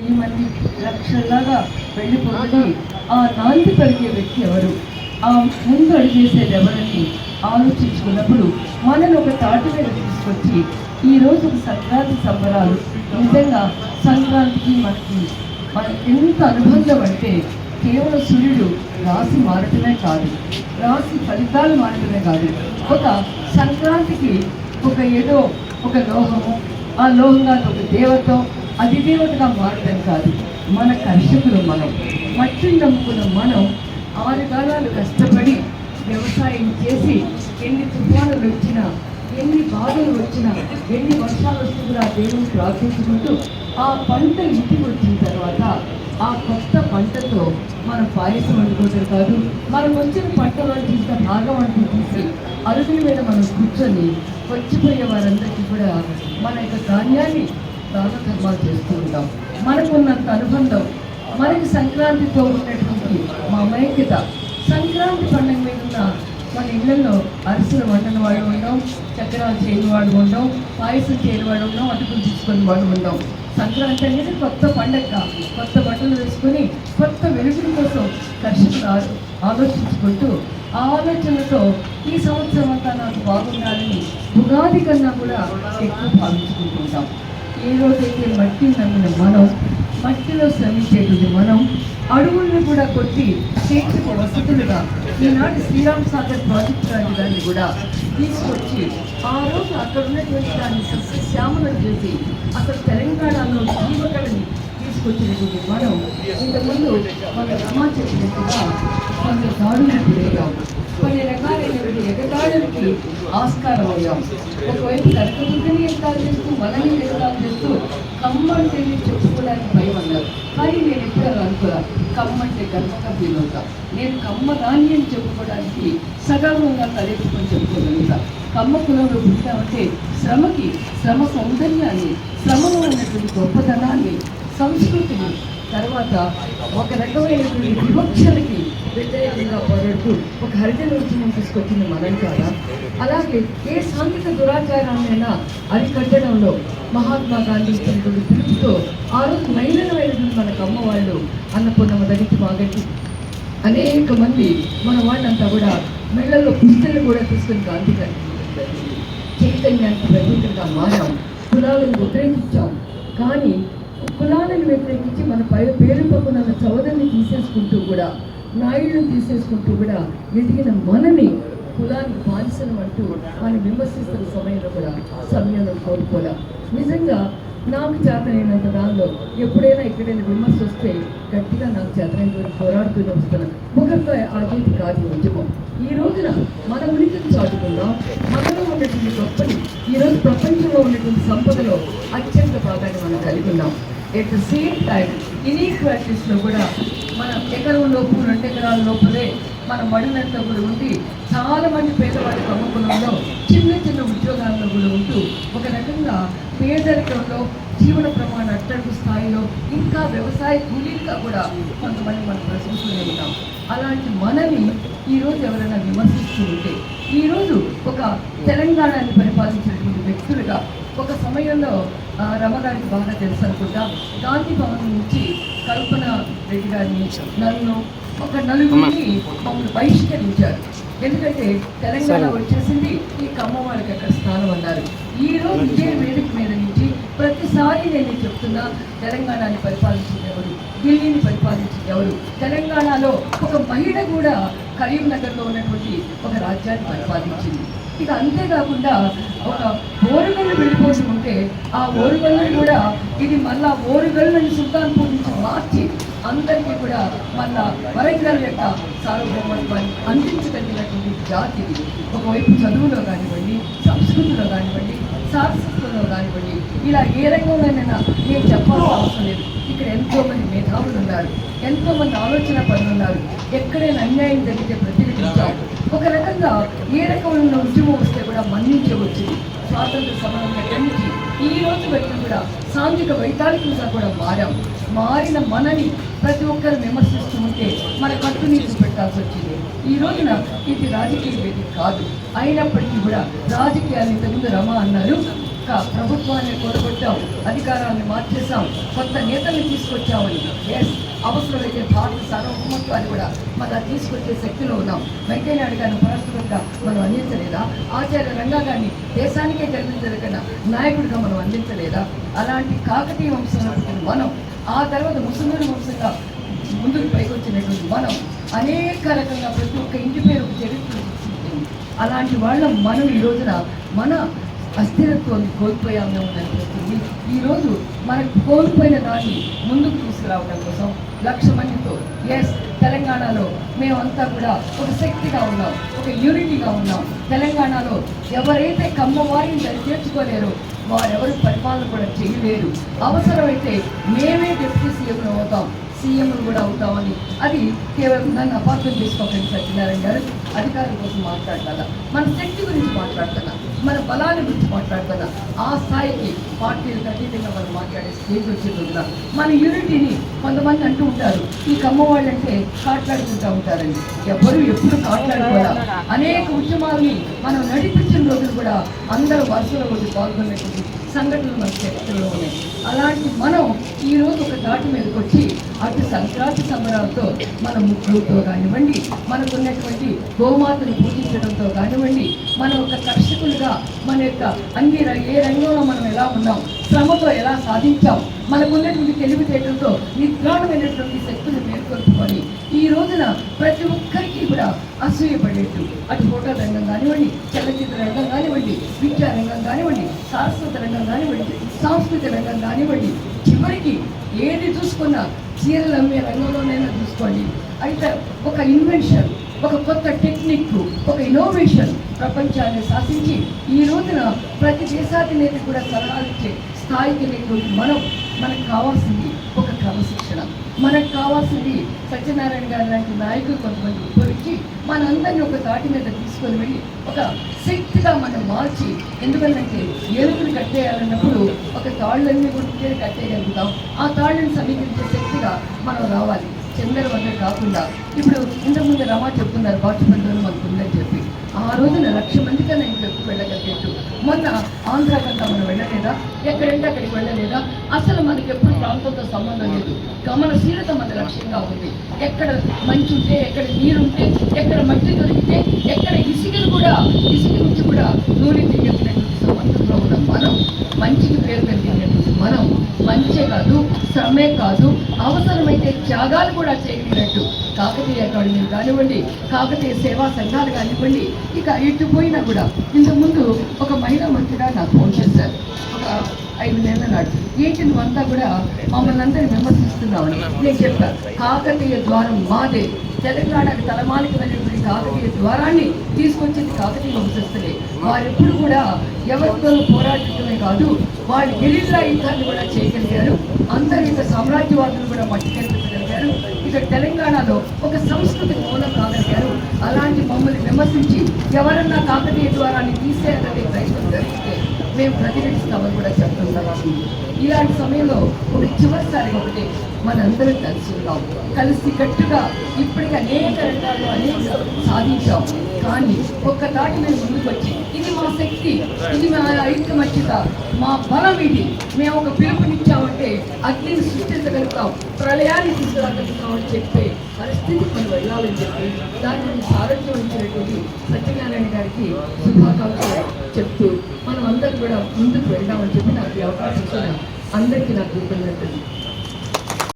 ఈమెని లక్షలాగా వెళ్ళిపోయి ఆ నాంది కలిగే వ్యక్తి ఎవరు, ఆ ముందు అడిగేసేది ఎవరని ఆలోచించుకున్నప్పుడు మనల్ని ఒక తాటి మీద తీసుకొచ్చి ఈరోజు సంక్రాంతి సంబరాలు. నిజంగా సంక్రాంతికి మన ఎంత అనుబంధం అంటే కేవలం సూర్యుడు రాశి మారటమే కాదు, రాశి ఫలితాలు మారటమే కాదు, ఒక సంక్రాంతికి ఏదో ఒక లోహము, ఆ లోహంగా ఒక దేవత, అది దేవతగా మారటం కాదు. మన కర్షకులు మనం, మట్టిని నమ్ముకున్న మనం 6 కాలాలు కష్టపడి వ్యవసాయం చేసి ఎన్ని తుఫానులు వచ్చినా, ఎన్ని బాధలు వచ్చినా, ఎన్ని వర్షాలు వస్తున్నా దేవుని ప్రార్థించుకుంటూ ఆ పంట ఇంటికి వచ్చిన తర్వాత ఆ కొత్త పంటతో మనం పాయసం వండుకోవటం కాదు, మనం వచ్చిన పంటలో తీసిన భాగం అంటూ తీసి అరుగుల మీద మనం కూర్చొని వచ్చిపోయే వారందరికీ కూడా మన యొక్క ధాన్యాన్ని దాన ధర్మాలు చేస్తూ ఉంటాం. మనకున్నంత అనుబంధం, మనకి సంక్రాంతితో ఉన్నటువంటి మా మైక్యత, సంక్రాంతి పండుగ మీద ఉన్న మన ఇళ్లలో అరిసెలు వండని వాళ్ళు ఉండం, చక్రాలు చేయని వాళ్ళు ఉండం, పాయసం చేయని వాళ్ళు ఉండం, అటుకులు తీసుకొని వాళ్ళు ఉండం. సంక్రాంతి అనేది కొత్త పండగ, కొత్త బట్టలు వేసుకొని కొత్త వెలుగుల కోసం కర్షకులు ఆలోచించుకుంటూ ఆ ఆలోచనలతో ఈ సంవత్సరం అంతా నాకు బాగుండాలని ఉగాది కన్నా కూడా ఎక్కువ భావించుకుంటుంటాం. ఏ రోజైతే మట్టిని నమ్మిన మనం, మట్టిలో శ్రమించేటువంటి మనం అడవులను కూడా కొట్టి చేతికి వసతులుగా ఈనాటి శ్రీరామ్ సాగర్ ప్రాజెక్టు లాంటి దాన్ని కూడా తీసుకొచ్చి ఆ రోజు అక్కడ ఉన్నటువంటి దాన్ని సస్యశ్యామలం చేసి అసలు తెలంగాణలో జీవకళని తీసుకొచ్చినటువంటి మనం ఇంతకుముందు మన రమా చెప్పినట్టుగా కొంత దాడులకు గురయ్యాం, కొన్ని రకాలైనటువంటి ఎగతాళులకి ఆస్కారం అయ్యాం. ఒకవైపు కనకదుర్గని ఎగతాలు చేస్తూ, మనని ఎగతాలు చేస్తూ కమ్మంటే చెప్పుకోవడానికి భయం అన్నారు. కానీ నేను ఎప్పుడు అనుకోరా, కమ్మంటే గర్వంగా ఫీల్ అవుతా. నేను కమ్మ దాన్ని అని చెప్పుకోవడానికి సగర్వంగా తలెత్తుకొని చెప్పుకోగలుగుతా. కమ్మ కులంలో పుట్టామంటే శ్రమకి, శ్రమ సౌందర్యాన్ని, శ్రమలో ఉన్నటువంటి గొప్పతనాన్ని, సంస్కృతిని, తర్వాత ఒక రకమైనటువంటి వివక్షలకి వ్యతిరేకంగా పోరాడుతూ ఒక హరిజన ఉద్యమం తీసుకొచ్చింది మనం కాదా? అలాగే ఏ సాంఘిక దురాచారాన్నైనా అరికట్టడంలో మహాత్మా గాంధీ ఇచ్చినటువంటి పిలుపుతో ఆ రోజు మహిళలైనటువంటి మన కమ్మ వాళ్ళు, అన్నపూర్ణమ్మ దళిత మాగట్టి అనేక మంది మన వాళ్ళంతా కూడా మెళ్ళల్లో పుస్తలు కూడా తీసుకుని గాంధీ గారి చైతన్యానికి ప్రతీకంగా మారాం. కులాలను వ్యతిరేకించాం, కానీ కులాలను వ్యతిరేకించి మన పేరు పక్కన చౌదరిని తీసేసుకుంటూ కూడా, నాయుడుని తీసేసుకుంటూ కూడా ఎదిగిన మనని కులాన్ని బానిసనం అంటూ మనం విమర్శిస్తున్న సమయంలో కోరుకోలే. నిజంగా నాకు చేతనైనంత దానిలో ఎప్పుడైనా ఎక్కడైనా విమర్శ వస్తే గట్టిగా నాకు చేతనైన పోరాడుతూనే వస్తున్నాను. ఒకరితో ఆగేది కాదు ఉద్యమం. ఈ రోజున మన ఉనికిని చాటుకుందాం. మనలో ఉన్నటువంటి గొప్పని ఈరోజు ప్రపంచంలో ఉన్నటువంటి సంపదలో అత్యంత భాగాన్ని మనం కలిగి ఉన్నాం. ఎట్ ద సేమ్ టైం ఇన్ఈక్వాలిటీస్లో కూడా మనం ఎకరం లోపు 2 ఎకరాల లోపలే మనం మడినంతా కూడా ఉండి చాలామంది పేదవాడి కమ్మకులంలో చిన్న చిన్న ఉద్యోగాల్లో కూడా ఉంటూ ఒక రకంగా పేదరికంలో జీవన ప్రమాణ అట్టడుగు స్థాయిలో ఇంకా వ్యవసాయ కూలీలుగా కూడా కొంతమంది మనం ప్రశ్నిస్తూనే ఉన్నాం. అలాంటి మనని ఈరోజు ఎవరైనా విమర్శిస్తూ ఉంటే, ఈరోజు ఒక తెలంగాణని పరిపాలించినటువంటి వ్యక్తులుగా ఒక సమయంలో రమగారికి బాగా తెలుసు అనుకుంటా, గాంధీ భవన్ నుంచి కల్పన రెడ్డి గారిని నలుగురిని మమ్మల్ని బహిష్కరించారు. ఎందుకంటే తెలంగాణ వచ్చేసింది, ఈ కమ్మ వాళ్ళకి అక్కడ స్థానం అన్నారు. ఈరోజు ఇదే వేదిక మీద నుంచి ప్రతిసారి నేను చెప్తున్నా, తెలంగాణని పరిపాలించింది ఎవరు, ఢిల్లీని పరిపాలించింది ఎవరు? తెలంగాణలో ఒక మహిళ కూడా కరీంనగర్లో ఉన్నటువంటి ఒక రాజ్యాన్ని పరిపాలించింది. ఇక అంతేకాకుండా ఒక ఓరుగల్లు వెళ్ళిపోతూ ఉంటే ఆ ఓరుగల్లు కూడా ఇది మళ్ళా ఓరుగల్లుని సుల్తాన్పూర్ నుంచి మార్చి అందరికీ కూడా మళ్ళా వరంగల్ యొక్క సార్వభౌమత్వాన్ని అందించగలిగినటువంటి జాతి ఇది. ఒకవైపు చదువులో కానివ్వండి, సంస్కృతిలో కానివ్వండి, శాస్త్రంలో కానివ్వండి, ఇలా ఏ రంగంలోనైనా నేను చెప్పాల్సిన అవసరం లేదు. ఇక్కడ ఎంతోమంది మేధావులు ఉన్నారు, ఎంతోమంది ఆలోచన పనులు ఉన్నారు. ఎక్కడైనా అన్యాయం జరిగితే ప్రతిఘటించారు. ఒక రకంగా ఏ రకమైన ఉద్యమం వస్తే కూడా మన్నించవచ్చు. స్వాతంత్ర సమరం దగ్గర నుంచి ఈ రోజు వరకు కూడా సాంఘిక వైతాళికంగా కూడా మారిన మనని ప్రతి ఒక్కరు విమర్శిస్తూ ఉంటే మన కట్టునీరు పెట్టాల్సి వచ్చింది. ఈ రోజున ఇది రాజకీయ వేదిక కాదు. అయినప్పటికీ కూడా రాజకీయాలు ఇంతకుముందు రమ అన్నారు, ప్రభుత్వాన్ని కూడగొట్టాం, అధికారాన్ని మార్చేసాం, కొత్త నేతల్ని తీసుకొచ్చామని. ఎస్, అవసరమైతే భారత సార్వభౌమత్వాన్ని కూడా మనం తీసుకొచ్చే శక్తిలో ఉన్నాం. వెంకయ్యనాయుడు గారిని ఉపరాష్ట్రపతిగా మనం అందించలేదా? ఆచార్య రంగా గారిని దేశానికే గర్వించదగిన నాయకుడిగా మనం అందించలేదా? అలాంటి కాకతీయ వంశంలో పుట్టిన మనం, ఆ తర్వాత ముస్లింల వంశంగా ముందుకు పైకి వచ్చినటువంటి మనం అనేక రకంగా ప్రతి ఒక్క ఇంటి పేరు ఒక చరిత్ర సృష్టించింది. అలాంటి వాళ్ళ మనం ఈ రోజున మన అస్థిరత్వాన్ని కోల్పోయామని అనిపిస్తుంది. ఈరోజు మనకు కోల్పోయిన దాన్ని ముందుకు తీసుకురావడం కోసం 1,00,000 మందితో ఎస్ తెలంగాణలో మేమంతా కూడా ఒక శక్తిగా ఉన్నాం, ఒక యూనిటీగా ఉన్నాం. తెలంగాణలో ఎవరైతే కమ్మవారిని చేర్చుకోలేరో వారెవరు పరిపాలన కూడా చేయలేరు. అవసరమైతే మేమే డిప్యూటీ సీఎంలు అవుతాం, సీఎంలు కూడా అవుతామని. అది కేవలం నన్ను అపార్థం చేసుకోకండి సత్యనారాయణ గారు. అధికారుల కోసం మాట్లాడతాను, మన శక్తి గురించి మాట్లాడుతున్నా, మన బలాల గురించి మాట్లాడుతున్నా. ఆ స్థాయికి పార్టీలకు అతీతంగా మనం మాట్లాడే స్టేజ్ వచ్చే రోజున మన యూనిటీని కొంతమంది అంటూ ఉంటారు, ఈ కమ్మ వాళ్ళంటే కాట్లాడుకుంటూ ఉంటారండి. ఎవరు ఎప్పుడు కాట్లాడుకోవాలా? అనేక ఉద్యమాలని మనం నడిపించిన రోజులు కూడా అందరూ వరుసలో వచ్చి పాల్గొనేటువంటి సంఘటనలు మన చరిత్రలో ఉన్నాయి. అలాంటి మనం ఈరోజు ఒక దాటి మీదకి వచ్చి అటు సంక్రాంతి సంబరాలతో మన ముగ్గులతో కానివ్వండి, మనకున్నటువంటి గోమాతను పూజించడంతో కానివ్వండి, మనం ఒక కర్షకులుగా మన యొక్క అన్ని ఏ రంగంలో మనం ఎలా ఉన్నాం, శ్రమతో ఎలా సాధించాం, మనకున్నటువంటి తెలివితేటలతో నిద్రాణమైనటువంటి శక్తులు మేల్కొల్పుకొని ఈ రోజున ప్రతి ఒక్కరికి కూడా అసూయపడేట్టు అటు ఫోటో రంగం కానివ్వండి, చలనచిత్ర రంగం కానివ్వండి, విద్యా రంగం కానివ్వండి, శాశ్వత రంగం కానివ్వండి, సాంస్కృతిక రంగం కానివ్వండి, చివరికి ఏది చూసుకున్నా చీరలు అమ్మే రంగంలోనైనా చూసుకోండి. అయితే ఒక ఇన్వెన్షన్, ఒక కొత్త టెక్నిక్, ఒక ఇన్నోవేషన్ ప్రపంచాన్ని శాసించి ఈ రోజున ప్రతి దేశాధినేత కూడా సలహాలు ఇచ్చే స్థాయికి లేకుండా మనకు కావాల్సింది ఒక క్రమశిక్షణ, మనకు కావాల్సింది సత్యనారాయణ గారు లాంటి నాయకులు కొంతమంది ఉద్భవించి మనందరినీ ఒక తాటి మీద తీసుకొని వెళ్ళి ఒక శక్తిగా మనం మార్చి. ఎందుకంటే ఏనుగులు కట్టేయాలన్నప్పుడు ఒక తాళ్ళన్నీ కూడా కట్టేయగలుగుతాం. ఆ తాళ్ళని సమీకరించే శక్తిగా మనం రావాలి. చందర వద్ద కాకుండా ఇప్పుడు ఇంతకుముందు రమా చెప్తున్నారు బాచుపల్లిలో మనకు ఉందని చెప్పి, ఆ రోజున 1,00,000 మందికన్నా ఇంక ఎక్కువ వెళ్ళగలిగేట్టు. మొన్న ఆంధ్రాకంతా మనం వెళ్ళలేదా? ఎక్కడంటే అక్కడికి వెళ్ళలేదా? అసలు మనకి ఎప్పుడు ప్రాంతంతో సంబంధం లేదు, గమనశీలత మన లక్ష్యంగా ఉంది. ఎక్కడ మంచి ఉంటే, ఎక్కడ నీరుంటే, ఎక్కడ మట్టి దొరికితే, ఎక్కడ ఇసుక నుంచి కూడా నూనె తీగలిగినటువంటి సంబంధంలో ఉన్న మనం, మంచికి పేరు కలిగినటువంటి మనం, మంచే కాదు శ్రమే కాదు అవసరమైతే త్యాగాలు కూడా చేయగలిగినట్టు కాకతీయ అకాడమీ కానివ్వండి, కాకతీయ సేవా సంఘాలు కానివ్వండి, ఇక ఇటు పోయినా కూడా. ఇంతకుముందు ఒక మహిళా మంత్రిగా నాకు ఫోన్ చేశారు ఒక 5 నెలల నాడు, ఏంటి నువ్వంతా కూడా మమ్మల్ని అందరినీ విమర్శిస్తున్నామని. నేను చెప్పాను, కాకతీయ ద్వారం మాదే, తెలంగాణకు తలమానికి వెళ్ళినటువంటి కాకతీయ ద్వారాన్ని తీసుకొచ్చింది కాకతీయ వంశస్థులే. వారెప్పుడు కూడా ఎవరితో పోరాటమే కాదు, వాళ్ళు గెలిచిన యుద్ధాన్ని కూడా చేయగలిగారు. అందరూ ఇక సామ్రాజ్యవాదులు కూడా మట్టికెళ్ళగలిగారు. ఇక తెలంగాణలో ఒక సంస్కృతి మూలం కాగలిగారు. అలాంటి మమ్మల్ని విమర్శించి ఎవరన్నా కాకతీయ ద్వారాన్ని తీసేయాలనే ప్రయత్నం జరిగితే మేము ప్రతిఘటిస్తామని కూడా చెప్తున్నాం. ఇలాంటి సమయంలో ఒక చివరిసారి ఒకటి మనందరం కలిసి ఉన్నాం, కలిసి కట్టుగా ఇప్పటికీ అనేక రంగాల్లో అనేక సాధించాం. కానీ ఒక్క తాటి మీద ముందుకు వచ్చి ఇది మా శక్తి, ఇది మా ఐక్యమత్యత, మా బలం, ఇది మేము ఒక పిలుపునిచ్చామంటే అగ్నిని సృష్టించగలుగుతాం, ప్రళయాన్ని తీసుకురాగలుగుతామని చెప్పే పరిస్థితి మనం వెళ్ళాలని చెప్పి దాన్ని సారథ్యం ఇచ్చినటువంటి సత్యనారాయణ గారికి శుభాకాంక్షలు చెప్తూ మనం అందరూ కూడా ముందుకు వెళ్దామని చెప్పి నాకు ఈ అవకాశం ఇచ్చిన అందరికీ నాకు కృతజ్ఞతలు.